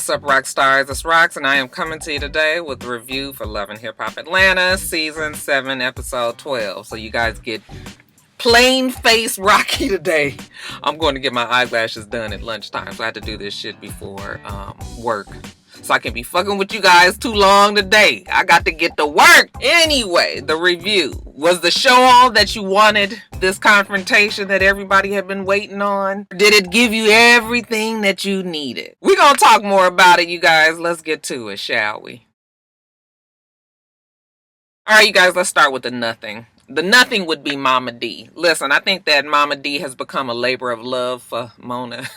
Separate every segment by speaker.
Speaker 1: What's up, rock stars? It's Rox, and I am coming to you today with the review for Love and Hip Hop Atlanta, Season 7, Episode 12. So you guys get plain face Rocky today. I'm going to get my eyelashes done at lunchtime, so I had to do this shit before work. So I can be fucking with you guys too long today. I got to get to work. Anyway, the review. Was the show all that you wanted? This confrontation that everybody had been waiting on? Did it give you everything that you needed? We're going to talk more about it, you guys. Let's get to it, shall we? Alright, you guys, let's start with the nothing. The nothing would be Mama D. Listen, I think that Mama D has become a labor of love for Mona.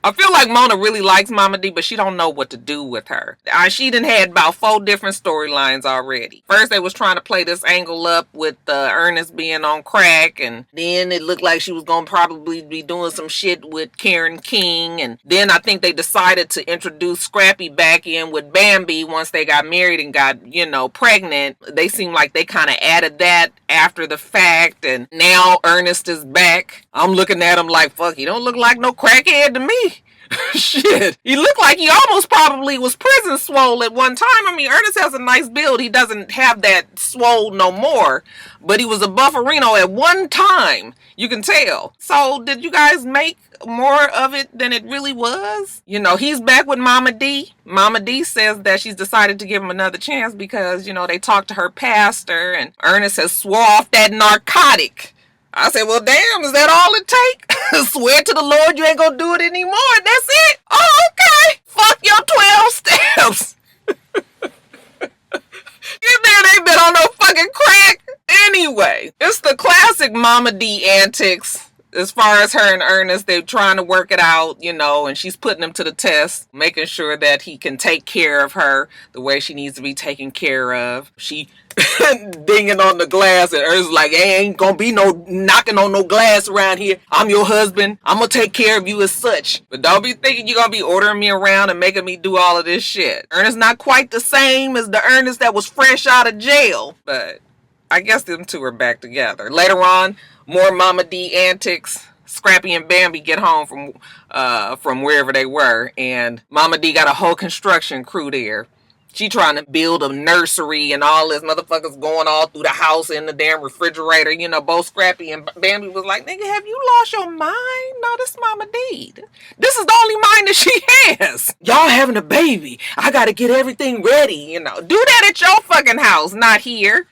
Speaker 1: I feel like Mona really likes Mama D, but she don't know what to do with her. She done had about 4 different storylines already. First, they was trying to play this angle up with Ernest being on crack, and then it looked like she was going to probably be doing some shit with Karen King, and then I think they decided to introduce Scrappy back in with Bambi once they got married and got, pregnant. They seemed like they kind of added that after the fact, and now Ernest is back. I'm looking at him like, fuck, he don't look like no crackhead to me. Shit. He looked like he almost probably was prison swole at one time. I mean, Ernest has a nice build. He doesn't have that swole no more, but he was a bufferino at one time. You can tell. So did you guys make more of it than it really was? He's back with Mama D. Mama D says that she's decided to give him another chance because, they talked to her pastor and Ernest has swore off that narcotic. I said, well, damn, is that all it take? Swear to the Lord you ain't gonna do it anymore. That's it? Oh, okay. Fuck your 12 steps. You man ain't been on no fucking crack. Anyway, it's the classic Mama D antics. As far as her and Ernest, they're trying to work it out, and she's putting him to the test, making sure that he can take care of her the way she needs to be taken care of. She dinging on the glass, and Ernest's like, hey, ain't gonna be no knocking on no glass around here. I'm your husband. I'm gonna take care of you as such. But don't be thinking you're gonna be ordering me around and making me do all of this shit. Ernest's not quite the same as the Ernest that was fresh out of jail, but I guess them two are back together. Later on, more Mama D antics. Scrappy and Bambi get home from wherever they were, and Mama D got a whole construction crew there. She trying to build a nursery and all this motherfuckers going all through the house in the damn refrigerator. Both Scrappy and Bambi was like, nigga, have you lost your mind? No, this is Mama D. This is the only mind that she has. Y'all having a baby. I gotta get everything ready, Do that at your fucking house, not here.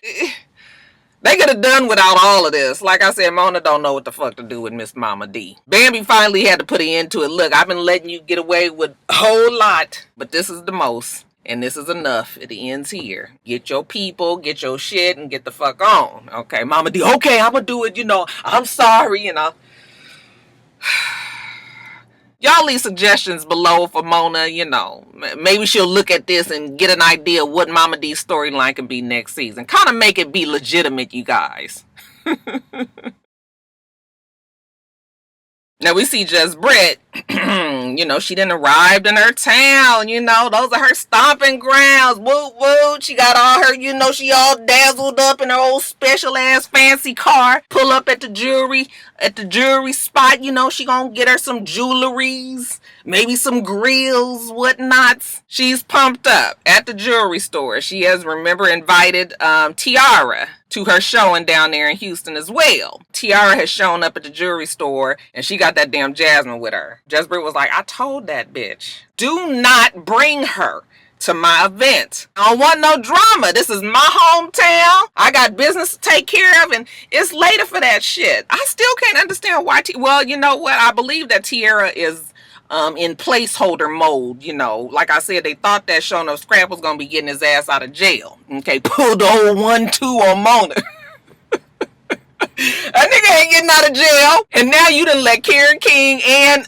Speaker 1: They could have done without all of this. Like I said, Mona don't know what the fuck to do with Miss Mama D. Bambi finally had to put an end to it. Look, I've been letting you get away with a whole lot, but this is the most. And this is enough. It ends here. Get your people, get your shit, and get the fuck on. Okay, Mama D, okay, I'm gonna do it, I'm sorry, Y'all leave suggestions below for Mona, Maybe she'll look at this and get an idea of what Mama D's storyline can be next season. Kind of make it be legitimate, you guys. Now we see Just Britt, she done arrived in her town, those are her stomping grounds, woo woo, she got all her, she all dazzled up in her old special ass fancy car, pull up at the jewelry spot, she gonna get her some jewelries, maybe some grills, whatnots. She's pumped up at the jewelry store. She has, remember, invited Tiara to her showing down there in Houston as well. Tiara has shown up at the jewelry store, and she got that damn Jasmine with her. Just Britt was like, I told that bitch, do not bring her to my event. I don't want no drama. This is my hometown. I got business to take care of, and it's later for that shit. I still can't understand why. Well, you know what? I believe that Tiara is in placeholder mode, Like I said, they thought that Shono Scrap was gonna be getting his ass out of jail. Okay, pulled the whole 1-2 on Mona. That nigga ain't getting out of jail. And now you done let Karen King and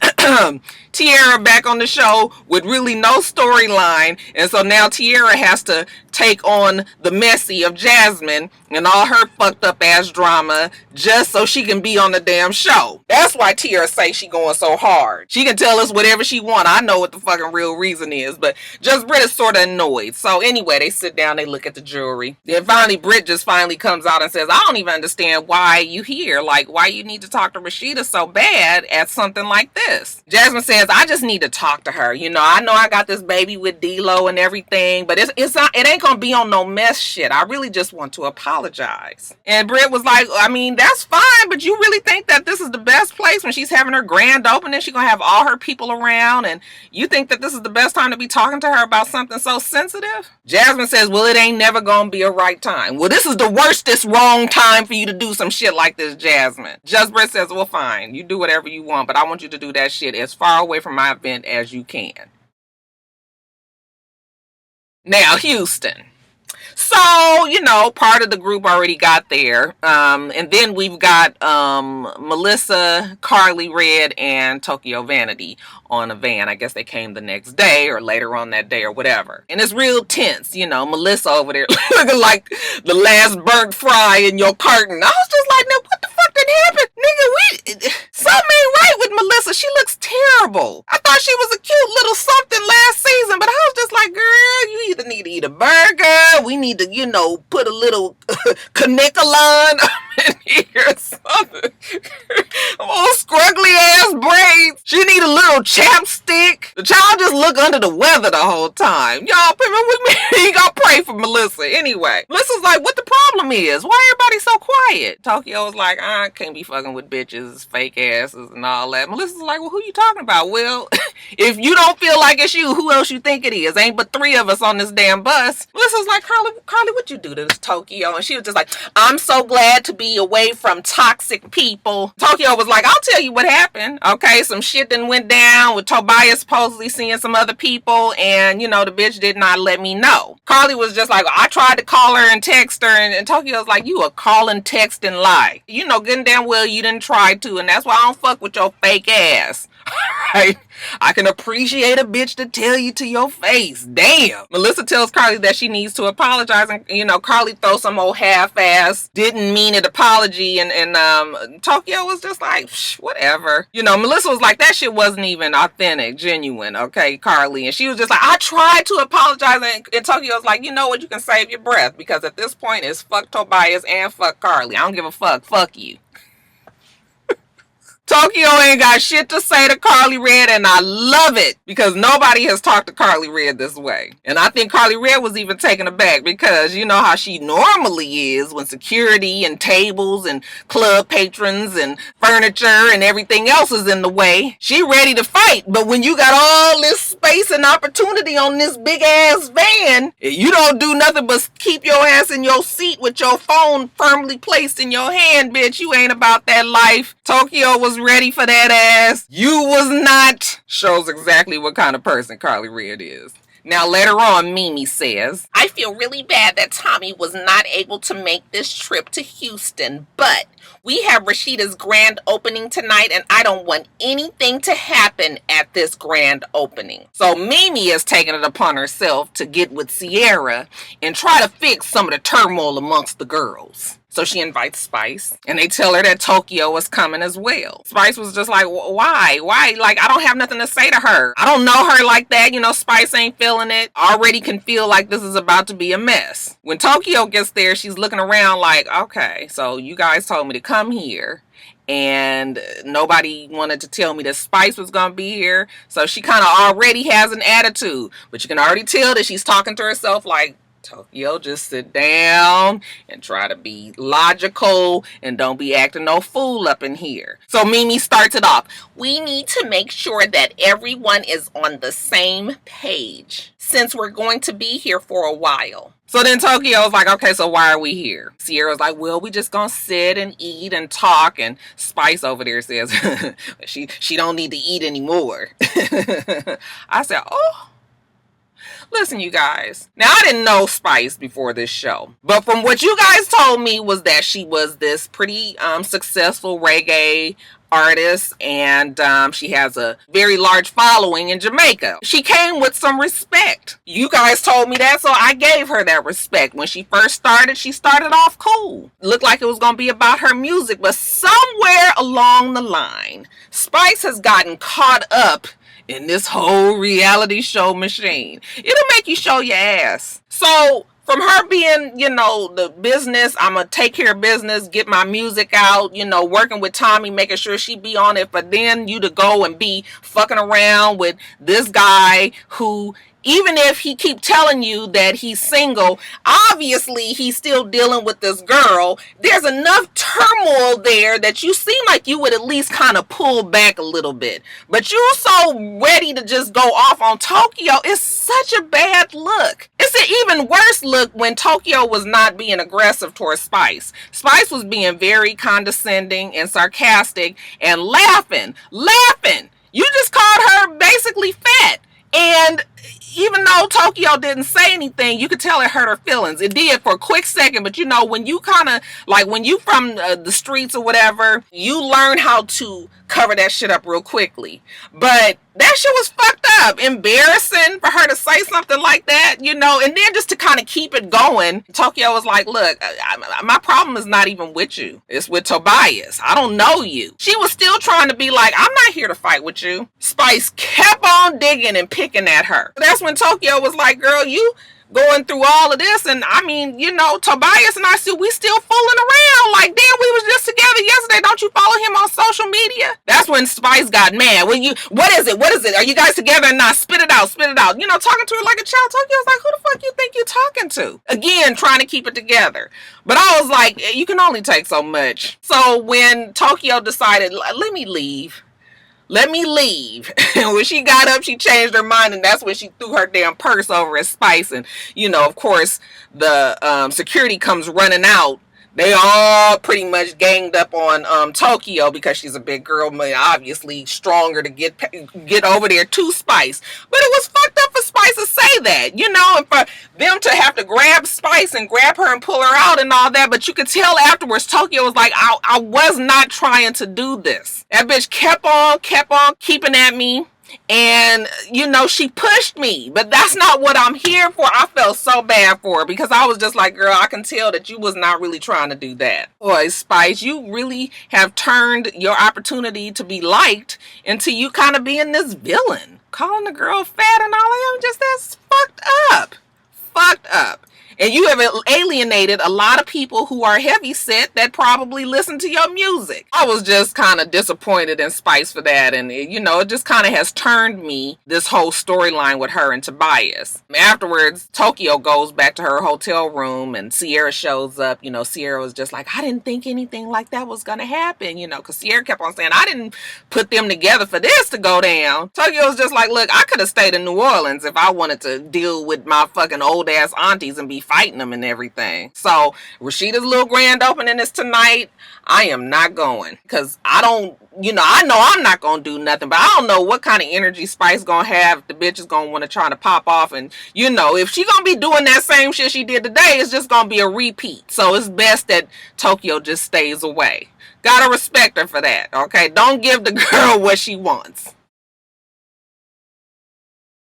Speaker 1: Tiara back on the show with really no storyline. And so now Tiara has to take on the messy of Jasmine and all her fucked up ass drama just so she can be on the damn show. That's why Tiara say she going so hard. She can tell us whatever she want. I know what the fucking real reason is, but just Britt is sort of annoyed. So anyway, they sit down, they look at the jewelry. Then finally Britt just finally comes out and says, I don't even understand why you here. like, why you need to talk to Rashida so bad at something like this? Jasmine says, I just need to talk to her. You know I got this baby with D-Lo and everything, but it's not, it ain't gonna be on no mess shit. I really just want to apologize. And Britt was like, I mean, that's fine, but you really think that this is the best place when she's having her grand opening? She's gonna have all her people around, and you think that this is the best time to be talking to her about something so sensitive? Jasmine says, well, it ain't never gonna be a right time. Well, this is the worstest wrong time for you to do some shit like this, Jasmine. Just Britt says, well, fine, you do whatever you want, but I want you to do that shit as far away from my event as you can. Now, Houston. So, you know, part of the group already got there. And then we've got Melissa, Carly Red, and Tokyo Vanity on a van. I guess they came the next day or later on that day or whatever. And it's real tense, you know, Melissa over there looking like the last burnt fry in your carton. I was just like, now what the fuck did happen? Nigga, something ain't right with Melissa. She looks terrible. I thought she was a cute little something last season, but I was just like, girl, you either need to eat a burger, we need to, you know, put a little canicolon in here or something. Oh, scruggly ass braids. She need a little chapstick. The child just look under the weather the whole time. Y'all, with me, you gotta pray for Melissa. Anyway, Melissa's like, what the problem is? Why everybody so quiet? Tokyo was like, I can't be fucking with bitches, fake asses and all that. Melissa's like, well, who you talking about? Well, if you don't feel like it's you, who else you think it is? Ain't but 3 of us on this damn bus. Melissa's like, Carly, what you do to this Tokyo? And she was just like, I'm so glad to be away from toxic people. Tokyo was like, I'll tell you what happened. Okay, some shit then went down with Tobias supposedly seeing some other people, and, you know, the bitch did not let me know. Carly was just like, I tried to call her and text her, and Tokyo's like, you a call and text and lie. You know good and damn well you didn't try to, and that's why I don't fuck with your fake ass. Right? I can appreciate a bitch to tell you to your face. Damn. Melissa tells Carly that she needs to apologize, and, you know, Carly throws some old half-ass, didn't mean it apology, and Tokyo was just like, whatever. You know, Melissa was like, that shit wasn't even authentic, genuine, okay, Carly? And she was just like, I tried to apologize, and Tokyo was like, you know what, you can save your breath, because at this point, it's fuck Tobias and fuck Carly. I don't give a fuck. Fuck you. Tokyo ain't got shit to say to Carly Red, and I love it because nobody has talked to Carly Red this way. And I think Carly Red was even taken aback because you know how she normally is when security and tables and club patrons and furniture and everything else is in the way. She ready to fight, but when you got all this space and opportunity on this big ass van, you don't do nothing but keep your ass in your seat with your phone firmly placed in your hand, bitch. You ain't about that life. Tokyo was ready for that ass. You was not. Shows exactly what kind of person Carly Red is. Now later on, Mimi says, I feel really bad that Tommy was not able to make this trip to Houston, but we have Rashida's grand opening tonight, and I don't want anything to happen at this grand opening. So Mimi has taken it upon herself to get with Sierra and try to fix some of the turmoil amongst the girls. So she invites Spice, and they tell her that Tokyo is coming as well. Spice was just like, why? Like, I don't have nothing to say to her. I don't know her like that. You know, Spice ain't feeling it. Already can feel like this is about to be a mess. When Tokyo gets there, she's looking around like, okay, so you guys told me to come here, and nobody wanted to tell me that Spice was going to be here. So she kind of already has an attitude, but you can already tell that she's talking to herself like, Tokyo, just sit down and try to be logical and don't be acting no fool up in here. So Mimi starts it off. We need to make sure that everyone is on the same page since we're going to be here for a while. So then Tokyo was like, okay, so why are we here? Sierra's like, well, we just gonna sit and eat and talk. And Spice over there says, she don't need to eat anymore. I said, oh. Listen, you guys. Now, I didn't know Spice before this show. But from what you guys told me was that she was this pretty successful reggae artist, and she has a very large following in Jamaica. She came with some respect. You guys told me that, so I gave her that respect. When she first started, she started off cool. Looked like it was going to be about her music, but somewhere along the line, Spice has gotten caught up in this whole reality show machine. It'll make you show your ass. So from her being, the business, I'm going to take care of business, get my music out, working with Tommy, making sure she be on it, but then you to go and be fucking around with this guy who, even if he keep telling you that he's single, obviously he's still dealing with this girl. There's enough turmoil there that you seem like you would at least kind of pull back a little bit. But you're so ready to just go off on Tokyo. It's such a bad look. It's an even worse look when Tokyo was not being aggressive towards Spice. Spice was being very condescending and sarcastic and laughing. You just called her basically fat. And even though Tokyo didn't say anything, you could tell it hurt her feelings. It did for a quick second, but when you kind of, like when you from the streets or whatever, you learn how to cover that shit up real quickly. But that shit was fucked up. Embarrassing for her to say something like that, and then just to kind of keep it going, Tokyo was like, look, my problem is not even with you. It's with Tobias. I don't know you. She was still trying to be like, I'm not here to fight with you. Spice kept on digging and picking at her. That's when Tokyo was like, girl, you going through all of this, and Tobias and I we still fooling around. Like, damn, we was just together yesterday. Don't you follow him on social media? That's when Spice got mad. What is it? Are you guys together or not? Spit it out. Talking to her like a child. Tokyo's like, who the fuck you think you talking to? Again, trying to keep it together. But I was like, you can only take so much. So when Tokyo decided, let me leave. When she got up, she changed her mind, and that's when she threw her damn purse over at Spice. And, of course, the security comes running out. They all pretty much ganged up on Tokyo because she's a big girl, obviously stronger to get over there to Spice. But it was fucked up for Spice to say that, and for them to have to grab Spice and grab her and pull her out and all that. But you could tell afterwards, Tokyo was like, I was not trying to do this. That bitch kept on keeping at me. And, she pushed me, but that's not what I'm here for. I felt so bad for her because I was just like, girl, I can tell that you was not really trying to do that. Boy, Spice, you really have turned your opportunity to be liked into you kind of being this villain. Calling the girl fat and all that, that's fucked up. And you have alienated a lot of people who are heavy set that probably listen to your music. I was just kind of disappointed in Spice for that. And, it just kind of has turned me, this whole storyline with her and Tobias. Afterwards, Tokyo goes back to her hotel room and Sierra shows up. Sierra was just like, I didn't think anything like that was going to happen, because Sierra kept on saying, I didn't put them together for this to go down. Tokyo was just like, look, I could have stayed in New Orleans if I wanted to deal with my fucking old ass aunties and be fighting them and everything. So Rashida's little grand opening is tonight. I am not going because I don't, I know I'm not going to do nothing, but I don't know what kind of energy Spice going to have. The bitch is going to want to try to pop off. And, if she going to be doing that same shit she did today, it's just going to be a repeat. So it's best that Tokyo just stays away. Gotta respect her for that, okay? Don't give the girl what she wants.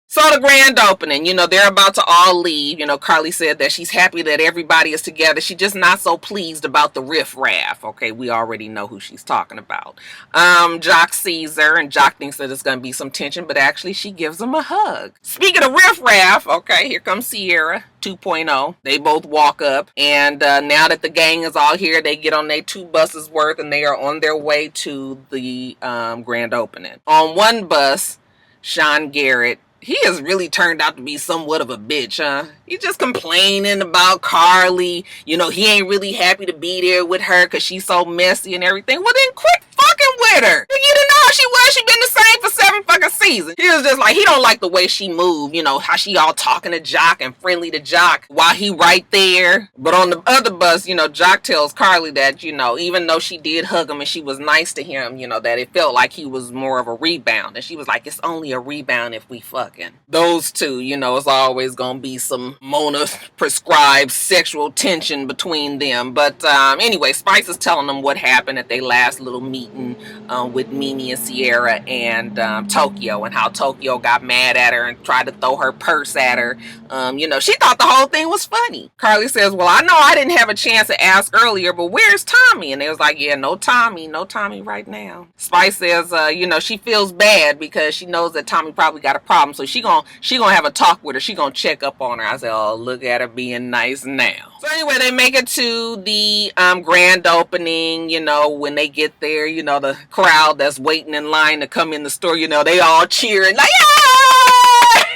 Speaker 1: So the grand opening, they're about to all leave. Carly said that she's happy that everybody is together. She's just not so pleased about the riffraff. Okay, we already know who she's talking about. Jock sees her, and Jock thinks that it's going to be some tension, but actually she gives him a hug. Speaking of riffraff, okay, here comes Sierra 2.0. They both walk up, and now that the gang is all here, they get on their 2 buses worth, and they are on their way to the grand opening. On one bus, Sean Garrett, he has really turned out to be somewhat of a bitch, huh? He's just complaining about Carly. He ain't really happy to be there with her because she's so messy and everything. Well, then quit fucking with her. You didn't know how she was. She been the same for 7 fucking seasons. He was just like, he don't like the way she moved. How she all talking to Jock and friendly to Jock while he right there. But on the other bus, Jock tells Carly that, even though she did hug him and she was nice to him, that it felt like he was more of a rebound. And she was like, it's only a rebound if we fucking. Those two, it's always gonna be some Mona prescribed sexual tension between them. But anyway, Spice is telling them what happened at their last little meeting with Mimi and Sierra and Tokyo. Tokyo and how Tokyo got mad at her and tried to throw her purse at her. She thought the whole thing was funny. Carly says, well, I know I didn't have a chance to ask earlier, but where's Tommy? And they was like, yeah, no Tommy right now. Spice says, she feels bad because she knows that Tommy probably got a problem, so she gonna have a talk with her. She gonna check up on her. I said, oh, look at her being nice now. So anyway, they make it to the grand opening. When they get there, the crowd that's waiting in line to come in the store, they all cheering like,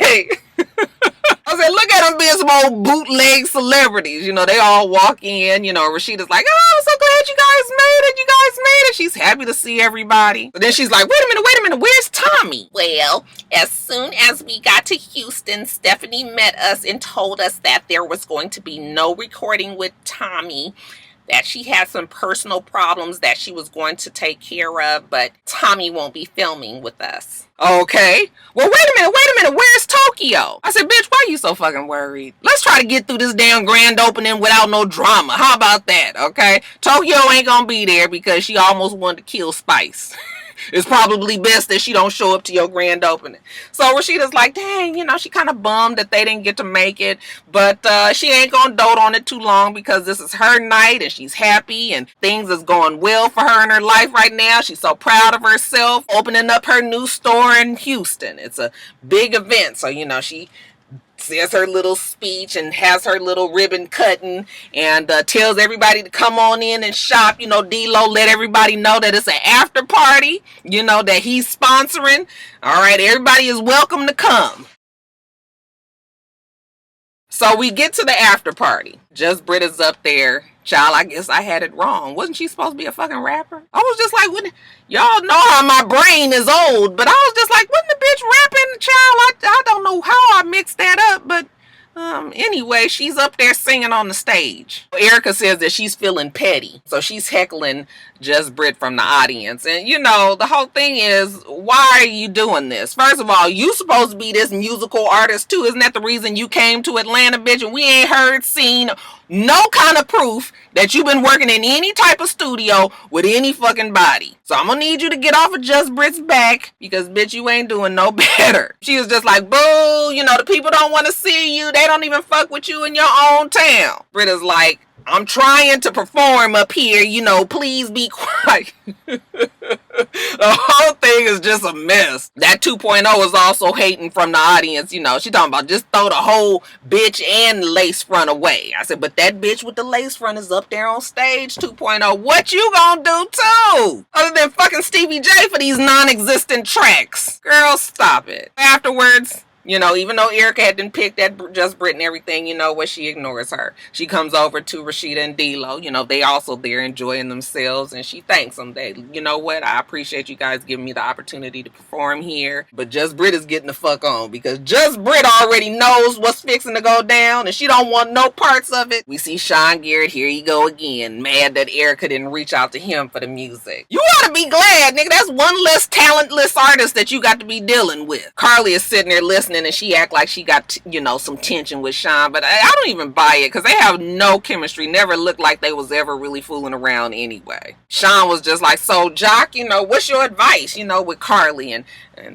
Speaker 1: yay! I said, look at them being some old bootleg celebrities. They all walk in. Rashida's like, oh, I'm so glad you guys made it. She's happy to see everybody. But then she's like, wait a minute, where's Tommy? Well, as soon as we got to Houston, Stephanie met us and told us that there was going to be no recording with Tommy, that she had some personal problems that she was going to take care of, but Tommy won't be filming with us. Okay. Well, wait a minute. Where's Tokyo? I said, bitch, why are you so fucking worried? Let's try to get through this damn grand opening without no drama. How about that? Okay. Tokyo ain't gonna be there because she almost wanted to kill Spice. It's probably best that she don't show up to your grand opening. So Rashida's like, dang, she kind of bummed that they didn't get to make it. But she ain't going to dote on it too long because this is her night and she's happy and things is going well for her in her life right now. She's so proud of herself, opening up her new store in Houston. It's a big event. So, she says her little speech and has her little ribbon cutting and tells everybody to come on in and shop. D-Lo let everybody know that it's an after party, that he's sponsoring. All right, everybody is welcome to come. So we get to the after party. Just Britta's up there. Child, I guess I had it wrong. Wasn't she supposed to be a fucking rapper? I was just like, y'all know how my brain is old, but I was just like, wasn't the bitch rapping? Child, I don't know how I mixed that up, but anyway, she's up there singing on the stage. Erica says that she's feeling petty, so she's heckling Just Brit from the audience. And the whole thing is, why are you doing this? First of all, you supposed to be this musical artist too. Isn't that the reason you came to Atlanta, bitch? And we ain't seen no kind of proof that you've been working in any type of studio with any fucking body. So I'm gonna need you to get off of Just Brit's back because, bitch, you ain't doing no better. She was just like, boo, the people don't want to see you. They don't even fuck with you in your own town. Britta's like, I'm trying to perform up here, please be quiet. The whole thing is just a mess. That 2.0 is also hating from the audience, she talking about just throw the whole bitch and lace front away. I said, but that bitch with the lace front is up there on stage 2.0. What you gonna do too? Other than fucking Stevie J for these non-existent tracks. Girl, stop it. Afterwards, even though Erica had been picked at Just Brit and everything, what, she ignores her. She comes over to Rashida and D-Lo. They also there enjoying themselves, and she thanks them. You know what, I appreciate you guys giving me the opportunity to perform here, but Just Brit is getting the fuck on because Just Brit already knows what's fixing to go down, and she don't want no parts of it. We see Sean Garrett, here you go again, mad that Erica didn't reach out to him for the music. You ought to be glad, nigga. That's one less talentless artist that you got to be dealing with. Carly is sitting there listening, and she act like she got some tension with Sean, but I don't even buy it because they have no chemistry. Never looked like they was ever really fooling around anyway. Sean was just like, so Jock, what's your advice with Carly? And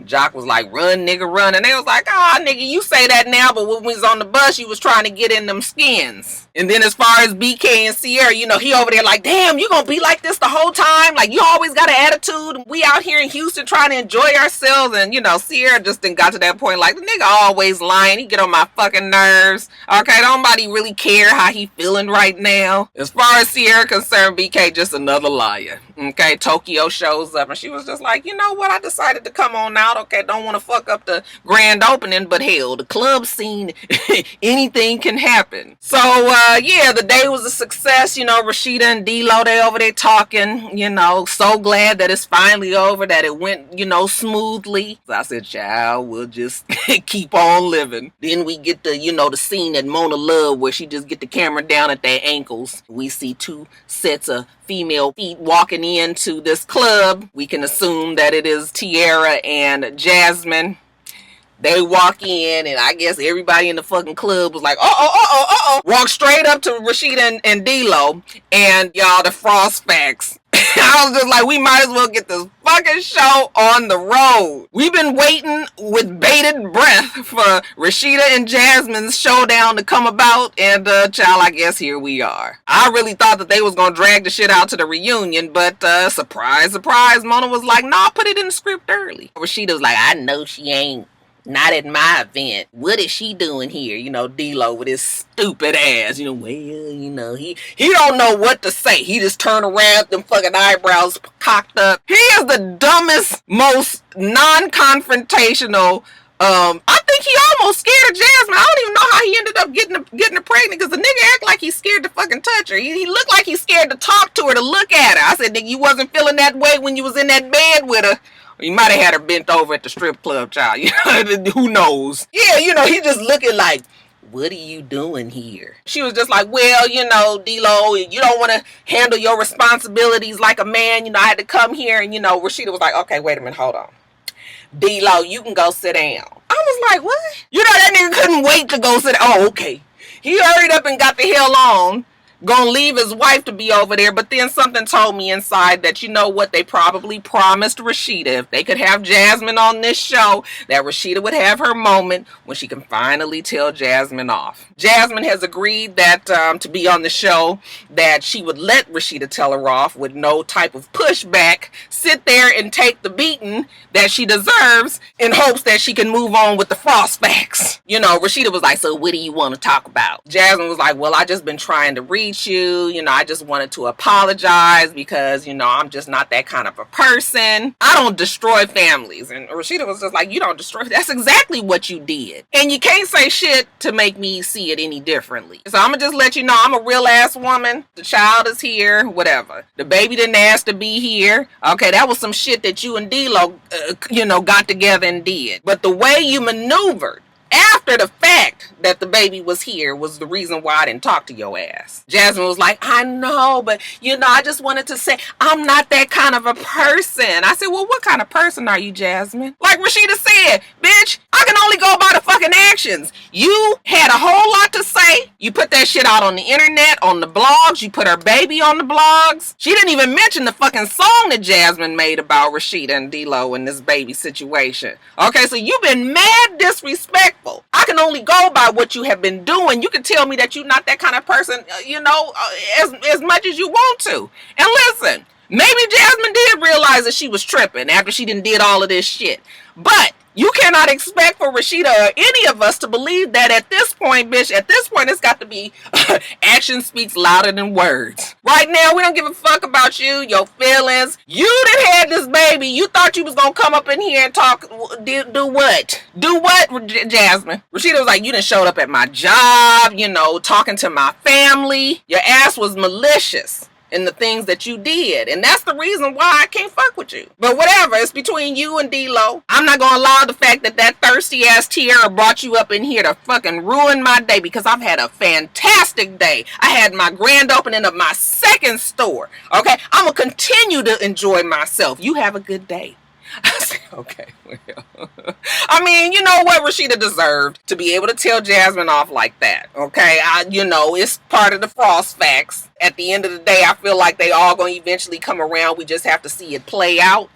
Speaker 1: Jock was like, run, nigga, run. And they was like, nigga, you say that now, but when we was on the bus, you was trying to get in them skins. And then as far as BK and Sierra, he over there like, damn, you gonna be like this the whole time? Like, you always got an attitude. We out here in Houston trying to enjoy ourselves. And, Sierra just didn't got to that point like, the nigga always lying. He get on my fucking nerves. Okay, nobody really care how he feeling right now. As far as Sierra concerned, BK just another liar. Okay, Tokyo shows up and she was just like, you know what, I decided to come on out. Okay, don't want to fuck up the grand opening, but hell, the club scene, anything can happen. So yeah, the day was a success. Rashida and D-Lo, they over there talking, so glad that it's finally over, that it went, smoothly. So I said, child, we'll just keep on living. Then we get the, the scene at Mona Love where she just get the camera down at their ankles. We see two sets of female feet walking into this club. We can assume that it is Tiara and Jasmine. They walk in, and I guess everybody in the fucking club was like, Walk straight up to Rashida and D-Lo, and y'all, the Frost facts I was just like, we might as well get this fucking show on the road. We've been waiting with bated breath for Rashida and Jasmine's showdown to come about, and child, I guess here we are. I really thought that they was gonna drag the shit out to the reunion, but surprise, surprise, Mona was like, nah, put it in the script early. Rashida was like, I know she ain't. Not at my event. What is she doing here? You know, D-Lo with his stupid ass. You know, well, you know, he don't know what to say. He just turned around, them fucking eyebrows cocked up. He is the dumbest, most non-confrontational. I think he almost scared of Jasmine. I don't even know how he ended up getting her pregnant, because the nigga act like he's scared to fucking touch her. He looked like he's scared to talk to her, to look at her. I said, nigga, you wasn't feeling that way when you was in that bed with her. You might have had her bent over at the strip club, child. You know, who knows? Yeah, you know, he just looking like, what are you doing here? She was just like, well, you know, D-Lo, you don't want to handle your responsibilities like a man. You know, I had to come here. And, you know, Rashida was like, okay, wait a minute, hold on. D-Lo, you can go sit down. I was like, what? You know, that nigga couldn't wait to go sit down. Oh, okay. He hurried up and got the hell on. Gonna leave his wife to be over there, but then something told me inside that, you know what, they probably promised Rashida if they could have Jasmine on this show, that Rashida would have her moment when she can finally tell Jasmine off. Jasmine has agreed that to be on the show, that she would let Rashida tell her off with no type of pushback, sit there and take the beating that she deserves in hopes that she can move on with the frost facts. You know, Rashida was like, so what do you want to talk about? Jasmine was like, well, I just been trying to reach you. You know, I just wanted to apologize because, you know, I'm just not that kind of a person. I don't destroy families. And Rashida was just like, you don't destroy. That's exactly what you did. And you can't say shit to make me see it any differently. So I'm gonna just let you know I'm a real ass woman. The child is here, whatever. The baby didn't ask to be here. Okay, that was some shit that you and D-Lo, you know, got together and did. But the way you maneuvered after the fact that the baby was here was the reason why I didn't talk to your ass. Jasmine was like, I know, but you know, I just wanted to say I'm not that kind of a person. I said, well, what kind of person are you, Jasmine? Like Rashida said, bitch, I can only go by the fucking actions. You had a whole lot to say. You put that shit out on the internet, on the blogs. You put her baby on the blogs. She didn't even mention the fucking song that Jasmine made about Rashida and D-Lo in this baby situation. Okay, so you've been mad disrespectful. I can only go by what you have been doing. You can tell me that you're not that kind of person, you know, as much as you want to. And listen, maybe Jasmine did realize that she was tripping after she did all of this shit. But you cannot expect for Rashida or any of us to believe that at this point, bitch, at this point, it's got to be action speaks louder than words. Right now, we don't give a fuck about you, your feelings. You that had this baby, you thought you was going to come up in here and talk, do what? Do what, Jasmine? Rashida was like, you done showed up at my job, you know, talking to my family. Your ass was malicious in the things that you did, and that's the reason why I can't fuck with you. But whatever, it's between you and D-Lo. I'm not gonna allow the fact that that thirsty ass Tierra brought you up in here to fucking ruin my day, because I've had a fantastic day. I had my grand opening of my second store. Okay, I'm gonna continue to enjoy myself. You have a good day. I said, okay, well, I mean, you know what, Rashida deserved to be able to tell Jasmine off like that, okay? You know, it's part of the frost facts. At the end of the day, I feel like they all gonna eventually come around. We just have to see it play out.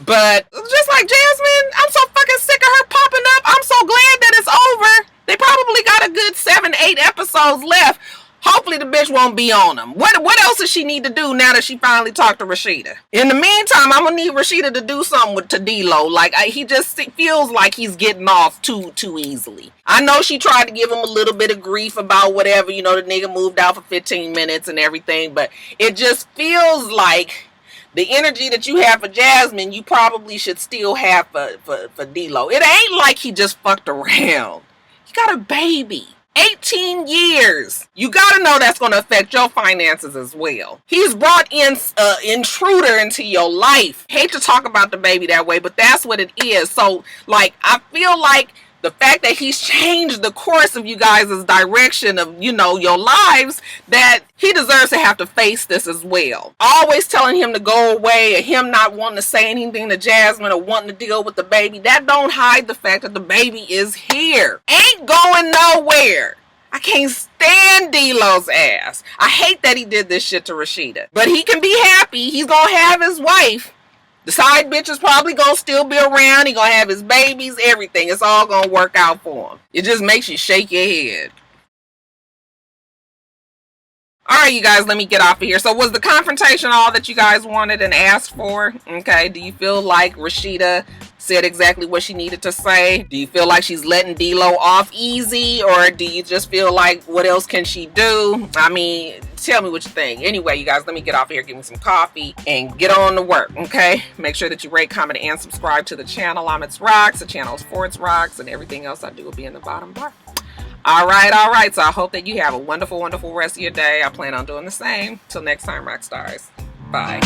Speaker 1: But just like Jasmine, I'm so fucking sick of her popping up. I'm so glad that it's over. They probably got a good 7-8 episodes left. Hopefully the bitch won't be on them. What else does she need to do now that she finally talked to Rashida? In the meantime, I'm gonna need Rashida to do something to D-Lo. Like, he just feels like he's getting off too easily. I know she tried to give him a little bit of grief about whatever, you know, the nigga moved out for 15 minutes and everything, but it just feels like the energy that you have for Jasmine, you probably should still have for D-Lo. It ain't like he just fucked around. He got a baby. 18 years. You gotta know that's gonna affect your finances as well. He's brought in an intruder into your life. Hate to talk about the baby that way, but that's what it is. So, like, I feel like the fact that he's changed the course of you guys' direction of, you know, your lives, that he deserves to have to face this as well. Always telling him to go away, or him not wanting to say anything to Jasmine or wanting to deal with the baby, that don't hide the fact that the baby is here. Ain't going nowhere. I can't stand D-Lo's ass. I hate that he did this shit to Rashida. But he can be happy. He's gonna have his wife. The side bitch is probably gonna still be around. He gonna have his babies, everything. It's all gonna work out for him. It just makes you shake your head. All right, you guys, let me get off of here. So was the confrontation all that you guys wanted and asked for? Okay, do you feel like Rashida said exactly what she needed to say? Do you feel like she's letting D-Lo off easy? Or do you just feel like, what else can she do? I mean, tell me what you think. Anyway, you guys, let me get off of here, give me some coffee, and get on to work, okay? Make sure that you rate, comment, and subscribe to the channel. I'm itsrox. The channel is for itsrox, and everything else I do will be in the bottom bar. All right. So I hope that you have a wonderful, wonderful rest of your day. I plan on doing the same. Till next time, rock stars. Bye.